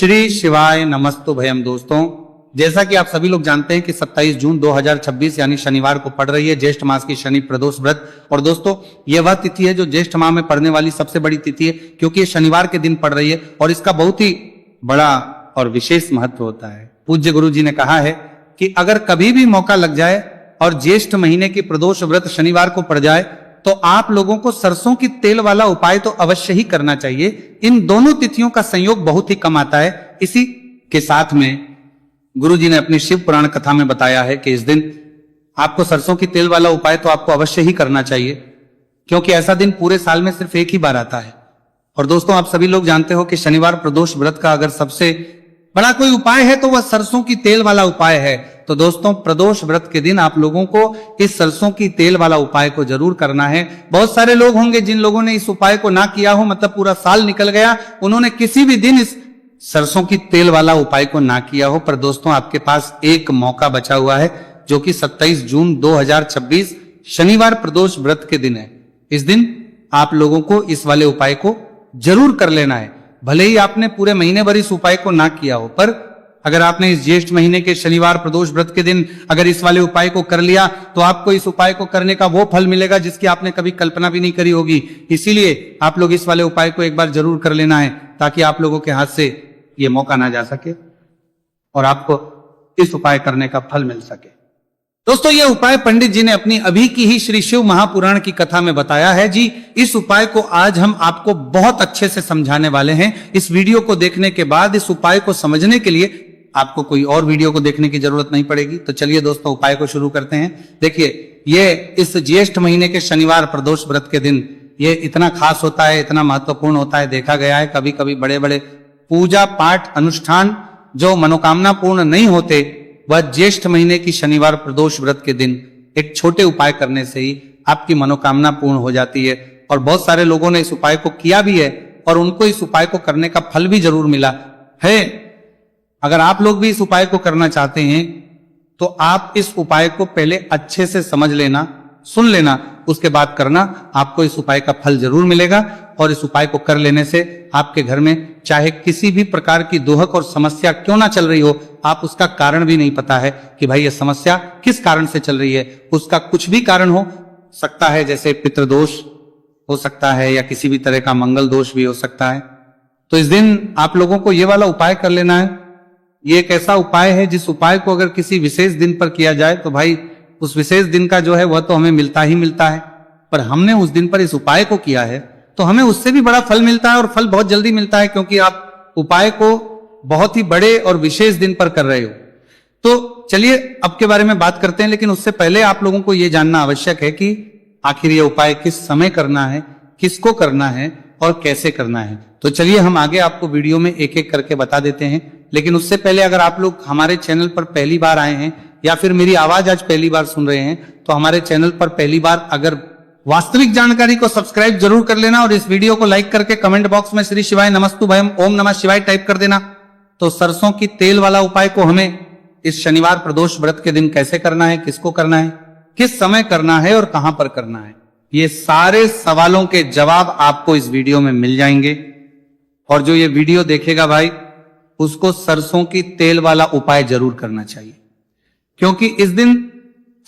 श्री शिवाय नमस्तु भयम। दोस्तों, जैसा कि आप सभी लोग जानते हैं कि 27 जून 2026 यानी शनिवार को पड़ रही है ज्येष्ठ मास की शनि प्रदोष व्रत। और दोस्तों, यह वह तिथि है जो ज्येष्ठ माह में पड़ने वाली सबसे बड़ी तिथि है, क्योंकि ये शनिवार के दिन पड़ रही है और इसका बहुत ही बड़ा और विशेष महत्व होता है। पूज्य गुरु जी ने कहा है कि अगर कभी भी मौका लग जाए और ज्येष्ठ महीने की प्रदोष व्रत शनिवार को पड़ जाए तो आप लोगों को सरसों की तेल वाला उपाय तो अवश्य ही करना चाहिए। इन दोनों तिथियों का संयोग बहुत ही कम आता है। इसी के साथ में गुरु जी ने अपनी शिव पुराण कथा में बताया है कि इस दिन आपको सरसों की तेल वाला उपाय तो आपको अवश्य ही करना चाहिए, क्योंकि ऐसा दिन पूरे साल में सिर्फ एक ही बार आता है। और दोस्तों, आप सभी लोग जानते हो कि शनिवार प्रदोष व्रत का अगर सबसे बड़ा कोई उपाय है तो वह सरसों की तेल वाला उपाय है। तो दोस्तों, प्रदोष व्रत के दिन आप लोगों को इस सरसों की तेल वाला उपाय को जरूर करना है। बहुत सारे लोग होंगे जिन लोगों ने इस उपाय को ना किया हो, मतलब पूरा साल निकल गया, उन्होंने किसी भी दिन इस सरसों की तेल वाला उपाय को ना किया हो। पर दोस्तों, आपके पास एक मौका बचा हुआ है, जो कि 27 जून 2026 शनिवार प्रदोष व्रत के दिन है। इस दिन आप लोगों को इस वाले उपाय को जरूर कर लेना है। भले ही आपने पूरे महीने भर इस उपाय को ना किया हो, पर अगर आपने इस ज्येष्ठ महीने के शनिवार प्रदोष व्रत के दिन अगर इस वाले उपाय को कर लिया तो आपको इस उपाय को करने का वो फल मिलेगा जिसकी आपने कभी कल्पना भी नहीं करी होगी। इसीलिए आप लोग इस वाले उपाय को एक बार जरूर कर लेना है, ताकि आप लोगों के हाथ से ये मौका ना जा सके और आपको इस उपाय करने का फल मिल सके। दोस्तों, यह उपाय पंडित जी ने अपनी अभी की ही श्री शिव महापुराण की कथा में बताया है जी। इस उपाय को आज हम आपको बहुत अच्छे से समझाने वाले हैं। इस वीडियो को देखने के बाद इस उपाय को समझने के लिए आपको कोई और वीडियो को देखने की जरूरत नहीं पड़ेगी। तो चलिए दोस्तों, उपाय को शुरू करते हैं। देखिए, ये इस ज्येष्ठ महीने के शनिवार प्रदोष व्रत के दिन ये इतना खास होता है, इतना महत्वपूर्ण होता है। देखा गया है कभी कभी बड़े बड़े पूजा पाठ अनुष्ठान जो मनोकामना पूर्ण नहीं होते, वह ज्येष्ठ महीने की शनिवार प्रदोष व्रत के दिन एक छोटे उपाय करने से ही आपकी मनोकामना पूर्ण हो जाती है। और बहुत सारे लोगों ने इस उपाय को किया भी है और उनको इस उपाय को करने का फल भी जरूर मिला है। अगर आप लोग भी इस उपाय को करना चाहते हैं तो आप इस उपाय को पहले अच्छे से समझ लेना, सुन लेना, उसके बाद करना। आपको इस उपाय का फल जरूर मिलेगा और इस उपाय को कर लेने से आपके घर में चाहे किसी भी प्रकार की दुहक और समस्या क्यों ना चल रही हो, आप उसका कारण भी नहीं पता है कि भाई ये समस्या किस कारण से चल रही है। उसका कुछ भी कारण हो सकता है, जैसे पितृदोष हो सकता है या किसी भी तरह का मंगल दोष भी हो सकता है। तो इस दिन आप लोगों को ये वाला उपाय कर लेना है। ये एक ऐसा उपाय है जिस उपाय को अगर किसी विशेष दिन पर किया जाए तो भाई उस विशेष दिन का जो है वह तो हमें मिलता ही मिलता है, पर हमने उस दिन पर इस उपाय को किया है तो हमें उससे भी बड़ा फल मिलता है और फल बहुत जल्दी मिलता है, क्योंकि आप उपाय को बहुत ही बड़े और विशेष दिन पर कर रहे हो। तो चलिए अब के बारे में बात करते हैं, लेकिन उससे पहले आप लोगों को यह जानना आवश्यक है कि आखिर ये उपाय किस समय करना है, किसको करना है और कैसे करना है। तो चलिए हम आगे आपको वीडियो में एक एक करके बता देते हैं। लेकिन उससे पहले अगर आप लोग हमारे चैनल पर पहली बार आए हैं या फिर मेरी आवाज आज पहली बार सुन रहे हैं, तो हमारे चैनल पर पहली बार अगर वास्तविक जानकारी को सब्सक्राइब जरूर कर लेना और इस वीडियो को लाइक करके कमेंट बॉक्स में श्री शिवाय नमस्तु भयम ओम नमः शिवाय टाइप कर देना। तो सरसों की तेल वाला उपाय को हमें इस शनिवार प्रदोष व्रत के दिन कैसे करना है, किसको करना है, किस समय करना है और कहां पर करना है, ये सारे सवालों के जवाब आपको इस वीडियो में मिल जाएंगे। और जो ये वीडियो देखेगा भाई, उसको सरसों की तेल वाला उपाय जरूर करना चाहिए, क्योंकि इस दिन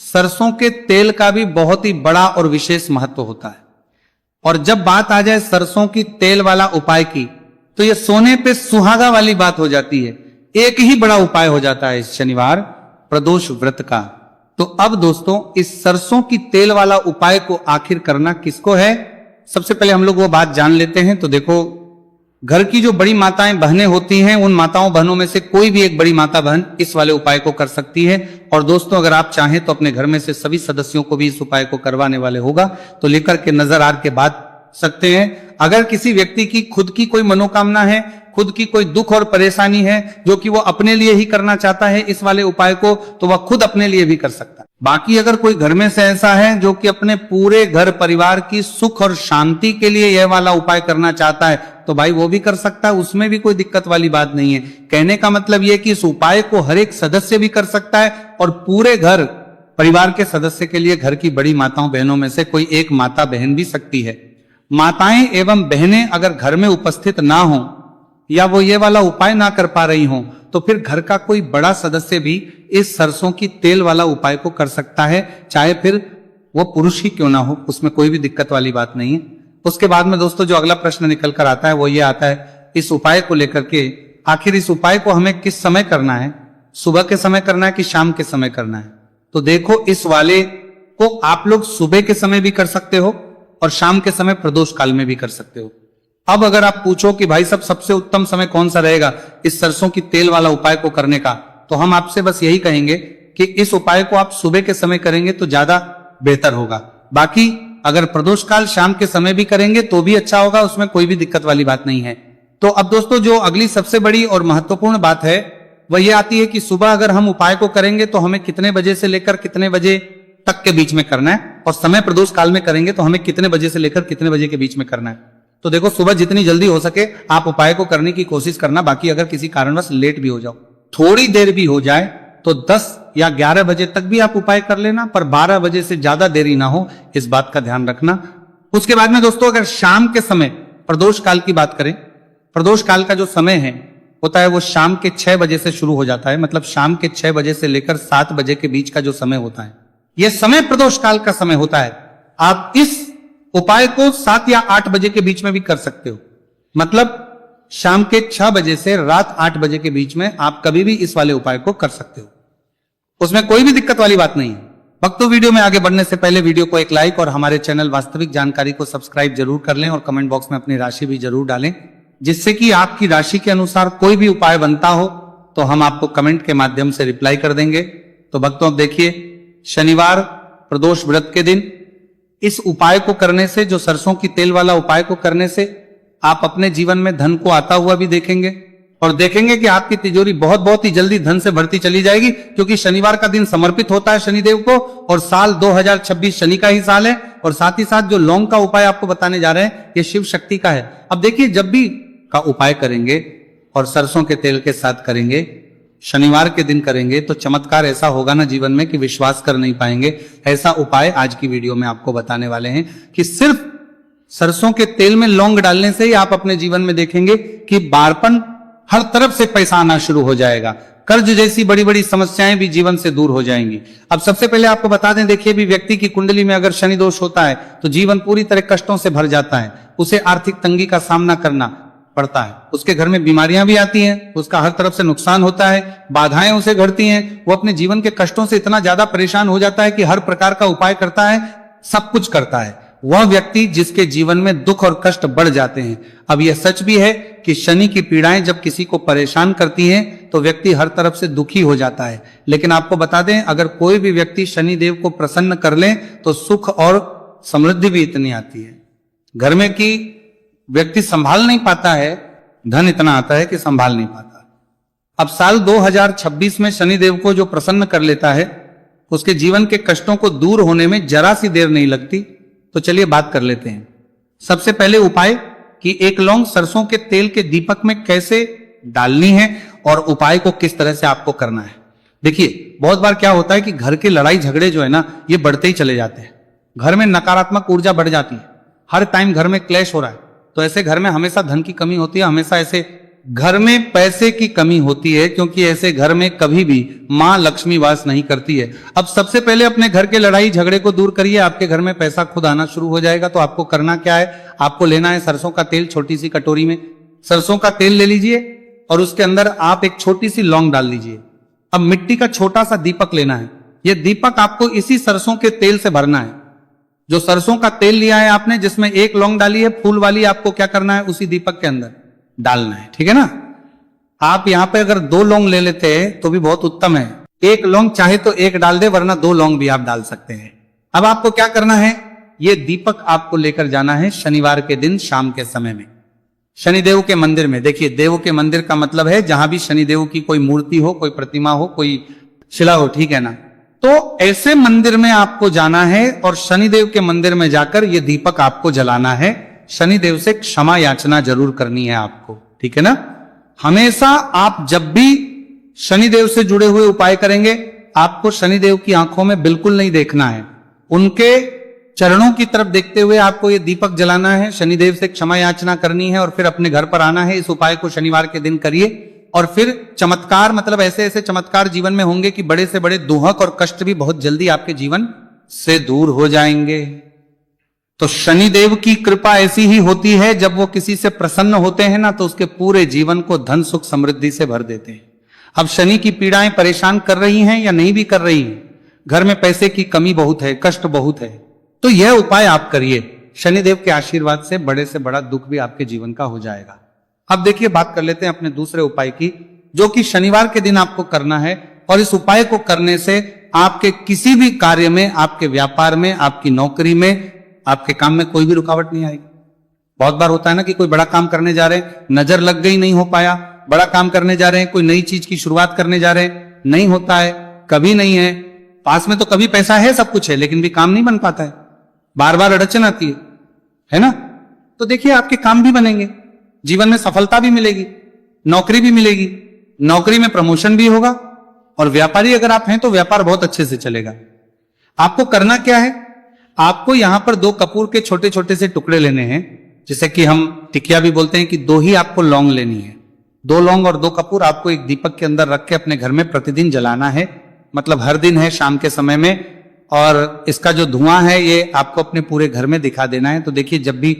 सरसों के तेल का भी बहुत ही बड़ा और विशेष महत्व होता है। और जब बात आ जाए सरसों की तेल वाला उपाय की, तो ये सोने पे सुहागा वाली बात हो जाती है। एक ही बड़ा उपाय हो जाता है इस शनिवार प्रदोष व्रत का। तो अब दोस्तों, इस सरसों की तेल वाला उपाय को आखिर करना किसको है, सबसे पहले हम लोग वो बात जान लेते हैं। तो देखो, घर की जो बड़ी माताएं बहनें होती हैं, उन माताओं बहनों में से कोई भी एक बड़ी माता बहन इस वाले उपाय को कर सकती है। और दोस्तों, अगर आप चाहें तो अपने घर में से सभी सदस्यों को भी इस उपाय को करवाने वाले होगा तो लेकर के नजर आर के बाद सकते हैं। अगर किसी व्यक्ति की खुद की कोई मनोकामना है, खुद की कोई दुख और परेशानी है जो कि वो अपने लिए ही करना चाहता है इस वाले उपाय को, तो वह खुद अपने लिए भी कर सकता है। बाकी अगर कोई घर में से ऐसा है जो कि अपने पूरे घर परिवार की सुख और शांति के लिए यह वाला उपाय करना चाहता है, तो भाई वो भी कर सकता है, उसमें भी कोई दिक्कत वाली बात नहीं है। कहने का मतलब यह कि इस उपाय को हर एक सदस्य भी कर सकता है और पूरे घर परिवार के सदस्य के लिए घर की बड़ी माताओं बहनों में से कोई एक माता बहन भी सकती है। माताएं एवं बहनें अगर घर में उपस्थित ना हो या वो ये वाला उपाय ना कर पा रही हो, तो फिर घर का कोई बड़ा सदस्य भी इस सरसों की तेल वाला उपाय को कर सकता है, चाहे फिर वो पुरुष ही क्यों ना हो, उसमें कोई भी दिक्कत वाली बात नहीं है। उसके बाद में दोस्तों जो अगला प्रश्न निकल कर आता है वो ये आता है इस उपाय को लेकर के, आखिर इस उपाय को हमें किस समय करना है, सुबह के समय करना है कि शाम के समय करना है। तो देखो, इस वाले को आप लोग सुबह के समय भी कर सकते हो और शाम के समय प्रदोष काल में भी कर सकते हो। अब अगर आप पूछो कि भाई साहब सबसे उत्तम समय कौन सा रहेगा इस सरसों की तेल वाला उपाय को करने का, तो हम आपसे बस यही कहेंगे कि इस उपाय को आप सुबह के समय करेंगे तो ज्यादा बेहतर होगा। बाकी अगर प्रदोष काल शाम के समय भी करेंगे तो भी अच्छा होगा, उसमें कोई भी दिक्कत वाली बात नहीं है। तो अब दोस्तों जो अगली सबसे बड़ी और महत्वपूर्ण बात है वह यह आती है कि सुबह अगर हम उपाय को करेंगे तो हमें कितने बजे से लेकर कितने बजे तक के बीच में करना है, और समय प्रदोष काल में करेंगे तो हमें कितने बजे से लेकर कितने बजे के बीच में करना है। तो देखो, सुबह जितनी जल्दी हो सके आप उपाय को करने की कोशिश करना। बाकी अगर किसी कारणवश लेट भी हो जाओ, थोड़ी देर भी हो जाए, तो 10 या 11 बजे तक भी आप उपाय कर लेना, पर 12 बजे से ज्यादा देरी ना हो, इस बात का ध्यान रखना। उसके बाद में दोस्तों अगर शाम के समय प्रदोष काल की बात करें, प्रदोष काल का जो समय है होता है वो शाम के 6 बजे से शुरू हो जाता है। मतलब शाम के 6 बजे से लेकर 7 बजे के बीच का जो समय होता है, यह समय प्रदोष काल का समय होता है। आप इस उपाय को 7 या 8 बजे के बीच में भी कर सकते हो। मतलब शाम के 6 बजे से रात 8 बजे के बीच में आप कभी भी इस वाले उपाय को कर सकते हो, उसमें कोई भी दिक्कत वाली बात नहीं है। भक्तों, वीडियो में आगे बढ़ने से पहले वीडियो को एक लाइक और हमारे चैनल वास्तविक जानकारी को सब्सक्राइब जरूर कर लें, और कमेंट बॉक्स में अपनी राशि भी जरूर डालें, जिससे कि आपकी राशि के अनुसार कोई भी उपाय बनता हो तो हम आपको कमेंट के माध्यम से रिप्लाई कर देंगे। तो भक्तों अब देखिए, शनिवार प्रदोष व्रत के दिन इस उपाय को करने से, जो सरसों की तेल वाला उपाय को करने से, आप अपने जीवन में धन को आता हुआ भी देखेंगे, और देखेंगे कि आपकी तिजोरी बहुत बहुत ही जल्दी धन से भरती चली जाएगी, क्योंकि शनिवार का दिन समर्पित होता है शनिदेव को, और साल 2026 शनि का ही साल है। और साथ ही साथ जो लौंग का उपाय आपको बताने जा रहे हैं ये शिव शक्ति का है। अब देखिए, जब भी का उपाय करेंगे और सरसों के तेल के साथ करेंगे, शनिवार के दिन करेंगे, तो चमत्कार ऐसा होगा ना जीवन में कि विश्वास कर नहीं पाएंगे। ऐसा उपाय आज की वीडियो में आपको बताने वाले हैं कि सिर्फ सरसों के तेल में लौंग डालने से ही आप अपने जीवन में देखेंगे कि बारपन, हर तरफ से पैसा आना शुरू हो जाएगा, कर्ज जैसी बड़ी बड़ी समस्याएं भी जीवन से दूर हो जाएंगी। अब सबसे पहले आपको बता दें, देखिए भी व्यक्ति की कुंडली में अगर शनि दोष होता है तो जीवन पूरी तरह कष्टों से भर जाता है, उसे आर्थिक तंगी का सामना करना पड़ता है, उसके घर में बीमारियां भी आती हैं, उसका हर तरफ से नुकसान होता है, बाधाएं उसे घटती हैं, वो अपने जीवन के कष्टों से इतना ज्यादा परेशान हो जाता है कि हर प्रकार का उपाय करता है, सब कुछ करता है, वह व्यक्ति जिसके जीवन में दुख और कष्ट बढ़ जाते हैं। अब यह सच भी है कि शनि की पीड़ाएं जब किसी को परेशान करती हैं तो व्यक्ति हर तरफ से दुखी हो जाता है। लेकिन आपको बता दें, अगर कोई भी व्यक्ति शनि देव को प्रसन्न कर ले तो सुख और समृद्धि भी इतनी आती है, घर में कि व्यक्ति संभाल नहीं पाता है, धन इतना आता है कि संभाल नहीं पाता। अब साल 2026 में शनि देव को जो प्रसन्न कर लेता है, उसके जीवन के कष्टों को दूर होने में जरा सी देर नहीं लगती। तो चलिए बात कर लेते हैं। सबसे पहले उपाय कि एक लौंग सरसों के तेल के दीपक में कैसे डालनी है और उपाय को किस तरह से आपको करना है। देखिए, बहुत बार क्या होता है कि घर के लड़ाई झगड़े जो है ना, ये बढ़ते ही चले जाते हैं, घर में नकारात्मक ऊर्जा बढ़ जाती है, हर टाइम घर में क्लेश हो रहा है, तो ऐसे घर में हमेशा धन की कमी होती है, हमेशा ऐसे घर में पैसे की कमी होती है, क्योंकि ऐसे घर में कभी भी मां लक्ष्मी वास नहीं करती है। अब सबसे पहले अपने घर के लड़ाई झगड़े को दूर करिए, आपके घर में पैसा खुद आना शुरू हो जाएगा। तो आपको करना क्या है, आपको लेना है सरसों का तेल, छोटी सी कटोरी में सरसों का तेल ले लीजिए और उसके अंदर आप एक छोटी सी लौंग डाल लीजिए। अब मिट्टी का छोटा सा दीपक लेना है, यह दीपक आपको इसी सरसों के तेल से भरना है। जो सरसों का तेल लिया है आपने, जिसमें एक लौंग डाली है फूल वाली, आपको क्या करना है, उसी दीपक के अंदर डालना है, ठीक है ना। आप यहां पे अगर 2 लौंग ले लेते हैं तो भी बहुत उत्तम है, एक लौंग चाहे तो एक डाल दे, वरना 2 लौंग भी आप डाल सकते हैं। अब आपको क्या करना है, ये दीपक आपको लेकर जाना है शनिवार के दिन शाम के समय में शनिदेव के मंदिर में। देखिए, देव के मंदिर का मतलब है जहां भी शनिदेव की कोई मूर्ति हो, कोई प्रतिमा हो, कोई शिला हो, ठीक है ना। तो ऐसे मंदिर में आपको जाना है और शनिदेव के मंदिर में जाकर ये दीपक आपको जलाना है। शनिदेव से क्षमा याचना जरूर करनी है आपको, ठीक है ना। हमेशा आप जब भी शनिदेव से जुड़े हुए उपाय करेंगे, आपको शनिदेव की आंखों में बिल्कुल नहीं देखना है, उनके चरणों की तरफ देखते हुए आपको ये दीपक जलाना है, शनिदेव से क्षमा याचना करनी है और फिर अपने घर पर आना है। इस उपाय को शनिवार के दिन करिए और फिर चमत्कार, मतलब ऐसे ऐसे चमत्कार जीवन में होंगे कि बड़े से बड़े दुहक और कष्ट भी बहुत जल्दी आपके जीवन से दूर हो जाएंगे। तो शनिदेव की कृपा ऐसी ही होती है, जब वो किसी से प्रसन्न होते हैं ना तो उसके पूरे जीवन को धन सुख समृद्धि से भर देते हैं। अब शनि की पीड़ाएं परेशान कर रही हैं या नहीं भी कर रही हैं, घर में पैसे की कमी बहुत है, कष्ट बहुत है, तो यह उपाय आप करिए। शनिदेव के आशीर्वाद से बड़ा दुख भी आपके जीवन का हो जाएगा। अब देखिए, बात कर लेते हैं अपने दूसरे उपाय की, जो कि शनिवार के दिन आपको करना है। और इस उपाय को करने से आपके किसी भी कार्य में, आपके व्यापार में, आपकी नौकरी में, आपके काम में कोई भी रुकावट नहीं आएगी। बहुत बार होता है ना कि कोई बड़ा काम करने जा रहे हैं, नजर लग गई, नहीं हो पाया। बड़ा काम करने जा रहे हैं, कोई नई चीज की शुरुआत करने जा रहे हैं, नहीं होता है, कभी नहीं है। पास में तो कभी पैसा है, सब कुछ है, लेकिन भी काम नहीं बन पाता है, बार बार अड़चन आती है ना। तो देखिए, आपके काम भी बनेंगे, जीवन में सफलता भी मिलेगी, नौकरी भी मिलेगी, नौकरी में प्रमोशन भी होगा, और व्यापारी अगर आप हैं तो व्यापार बहुत अच्छे से चलेगा। आपको करना क्या है, आपको यहां पर 2 कपूर के छोटे छोटे से टुकड़े लेने हैं, जिसे कि हम टिकिया भी बोलते हैं, कि 2 ही आपको लौंग लेनी है। 2 लौंग और 2 कपूर आपको एक दीपक के अंदर रख के अपने घर में प्रतिदिन जलाना है, मतलब हर दिन है शाम के समय में। और इसका जो धुआं है ये आपको अपने पूरे घर में दिखा देना है। तो देखिए, जब भी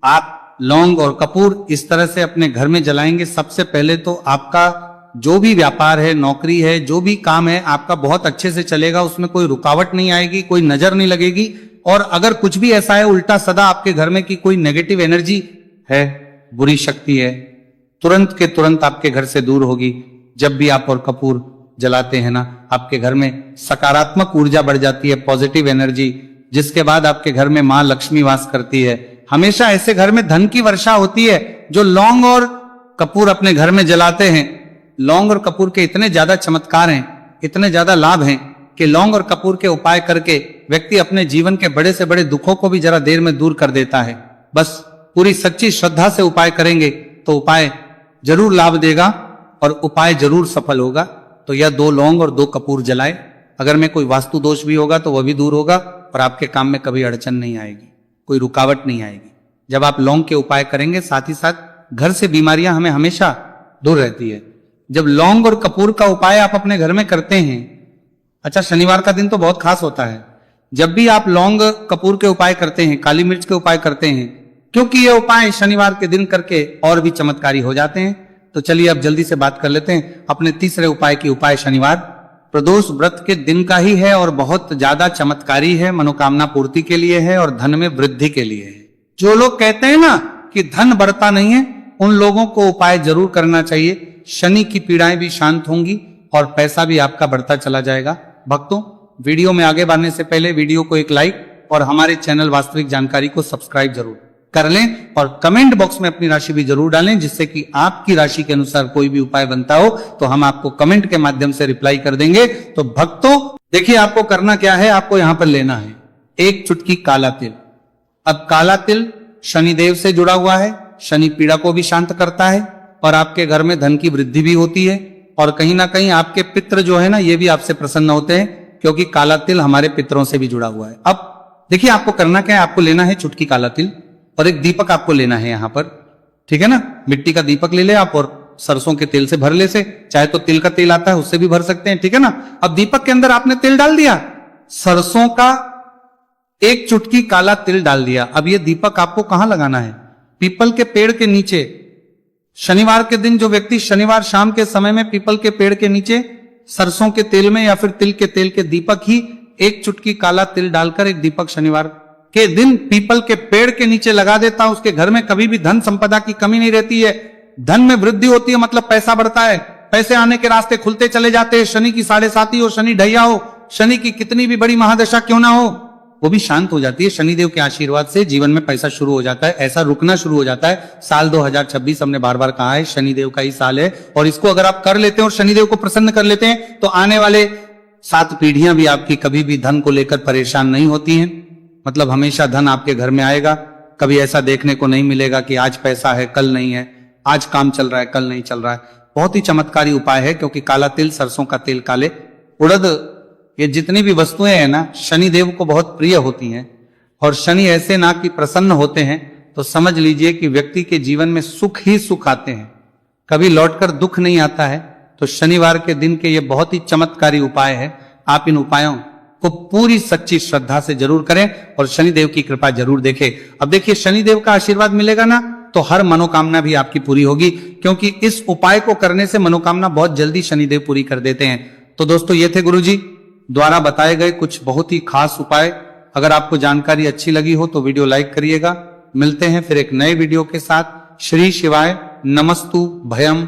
आप लौंग और कपूर इस तरह से अपने घर में जलाएंगे, सबसे पहले तो आपका जो भी व्यापार है, नौकरी है, जो भी काम है, आपका बहुत अच्छे से चलेगा, उसमें कोई रुकावट नहीं आएगी, कोई नजर नहीं लगेगी। और अगर कुछ भी ऐसा है उल्टा सदा आपके घर में कि कोई नेगेटिव एनर्जी है, बुरी शक्ति है, तुरंत के तुरंत आपके घर से दूर होगी। जब भी आप और कपूर जलाते हैं ना, आपके घर में सकारात्मक ऊर्जा बढ़ जाती है, पॉजिटिव एनर्जी, जिसके बाद आपके घर में मां लक्ष्मी वास करती है। हमेशा ऐसे घर में धन की वर्षा होती है। जो लौंग और कपूर अपने घर में जलाते हैं, लौंग और कपूर के इतने ज्यादा चमत्कार हैं, इतने ज्यादा लाभ हैं कि लौंग और कपूर के उपाय करके व्यक्ति अपने जीवन के बड़े से बड़े दुखों को भी जरा देर में दूर कर देता है। बस पूरी सच्ची श्रद्धा से उपाय करेंगे तो उपाय जरूर लाभ देगा और उपाय जरूर सफल होगा। तो यह 2 लौंग और 2 कपूर जलाए। अगर में कोई वास्तु दोष भी होगा तो वह भी दूर होगा और आपके काम में कभी अड़चन नहीं आएगी, कोई रुकावट नहीं आएगी। जब आप लौंग के उपाय करेंगे, साथ ही साथ घर से बीमारियां हमें हमेशा दूर रहती है। जब लौंग और कपूर का उपाय आप अपने घर में करते हैं, अच्छा, शनिवार का दिन तो बहुत खास होता है। जब भी आप लौंग कपूर के उपाय करते हैं, काली मिर्च के उपाय करते हैं, क्योंकि ये उपाय शनिवार के दिन करके और भी चमत्कारी हो जाते हैं। तो चलिए अब जल्दी से बात कर लेते हैं अपने तीसरे उपाय की। उपाय शनिवार प्रदोष व्रत के दिन का ही है और बहुत ज्यादा चमत्कारी है, मनोकामना पूर्ति के लिए है और धन में वृद्धि के लिए है। जो लोग कहते हैं ना कि धन बढ़ता नहीं है, उन लोगों को उपाय जरूर करना चाहिए। शनि की पीड़ाएं भी शांत होंगी और पैसा भी आपका बढ़ता चला जाएगा। भक्तों, वीडियो में आगे बढ़ने से पहले वीडियो को एक लाइक और हमारे चैनल वास्तविक जानकारी को सब्सक्राइब जरूर कर लें और कमेंट बॉक्स में अपनी राशि भी जरूर डालें, जिससे कि आपकी राशि के अनुसार कोई भी उपाय बनता हो तो हम आपको कमेंट के माध्यम से रिप्लाई कर देंगे। तो भक्तों देखिए, आपको करना क्या है, आपको यहां पर लेना है 1 चुटकी काला तिल। अब काला तिल शनिदेव से जुड़ा हुआ है, शनि पीड़ा को भी शांत करता है और आपके घर में धन की वृद्धि भी होती है। और कहीं ना कहीं आपके पितृ जो है ना, ये भी आपसे प्रसन्न होते हैं, क्योंकि काला तिल हमारे पितरों से भी जुड़ा हुआ है। अब देखिए, आपको करना क्या है, आपको लेना है चुटकी काला तिल और एक दीपक आपको लेना है यहां पर, ठीक है ना। मिट्टी का दीपक ले ले आप और सरसों के तेल से भर ले, से चाहे तो तिल का तेल आता है उससे भी भर सकते हैं, ठीक है ना। अब दीपक के अंदर आपने तेल डाल दिया, सरसों का 1 चुटकी काला तिल डाल दिया। अब ये दीपक आपको कहां लगाना है, पीपल के पेड़ के नीचे। शनिवार के दिन जो व्यक्ति शनिवार शाम के समय में पीपल के पेड़ के नीचे सरसों के तेल में या फिर तिल के तेल के दीपक ही 1 चुटकी काला तिल डालकर एक दीपक शनिवार के दिन पीपल के पेड़ के नीचे लगा देता, उसके घर में कभी भी धन संपदा की कमी नहीं रहती है, धन में वृद्धि होती है, मतलब पैसा बढ़ता है, पैसे आने के रास्ते खुलते चले जाते हैं। शनि की 7.5 हो, शनि ढैया हो, शनि की कितनी भी बड़ी महादशा क्यों ना हो, वो भी शांत हो जाती है। शनिदेव के आशीर्वाद से जीवन में पैसा शुरू हो जाता है, ऐसा रुकना शुरू हो जाता है। साल 2026 हमने बार बार कहा है, शनिदेव का ही साल है और इसको अगर आप कर लेते हैं और शनिदेव को प्रसन्न कर लेते हैं तो आने वाले 7 पीढ़ियां भी आपकी कभी भी धन को लेकर परेशान नहीं होती हैं। मतलब हमेशा धन आपके घर में आएगा, कभी ऐसा देखने को नहीं मिलेगा कि आज पैसा है कल नहीं है, आज काम चल रहा है कल नहीं चल रहा है। बहुत ही चमत्कारी उपाय है, क्योंकि काला तिल, सरसों का तेल, काले उड़द, ये जितनी भी वस्तुएं हैं ना, शनिदेव को बहुत प्रिय होती हैं और शनि ऐसे ना कि प्रसन्न होते हैं तो समझ लीजिए कि व्यक्ति के जीवन में सुख ही सुख आते हैं, कभी लौटकर दुख नहीं आता है। तो शनिवार के दिन के ये बहुत ही चमत्कारी उपाय है, आप इन उपायों को पूरी सच्ची श्रद्धा से जरूर करें और शनिदेव की कृपा जरूर देखें। अब देखिए, शनिदेव का आशीर्वाद मिलेगा ना तो हर मनोकामना भी आपकी पूरी होगी, क्योंकि इस उपाय को करने से मनोकामना बहुत जल्दी शनिदेव पूरी कर देते हैं। तो दोस्तों, ये थे गुरुजी द्वारा बताए गए कुछ बहुत ही खास उपाय। अगर आपको जानकारी अच्छी लगी हो तो वीडियो लाइक करिएगा। मिलते हैं फिर एक नए वीडियो के साथ। श्री शिवाय नमस्तु भयम।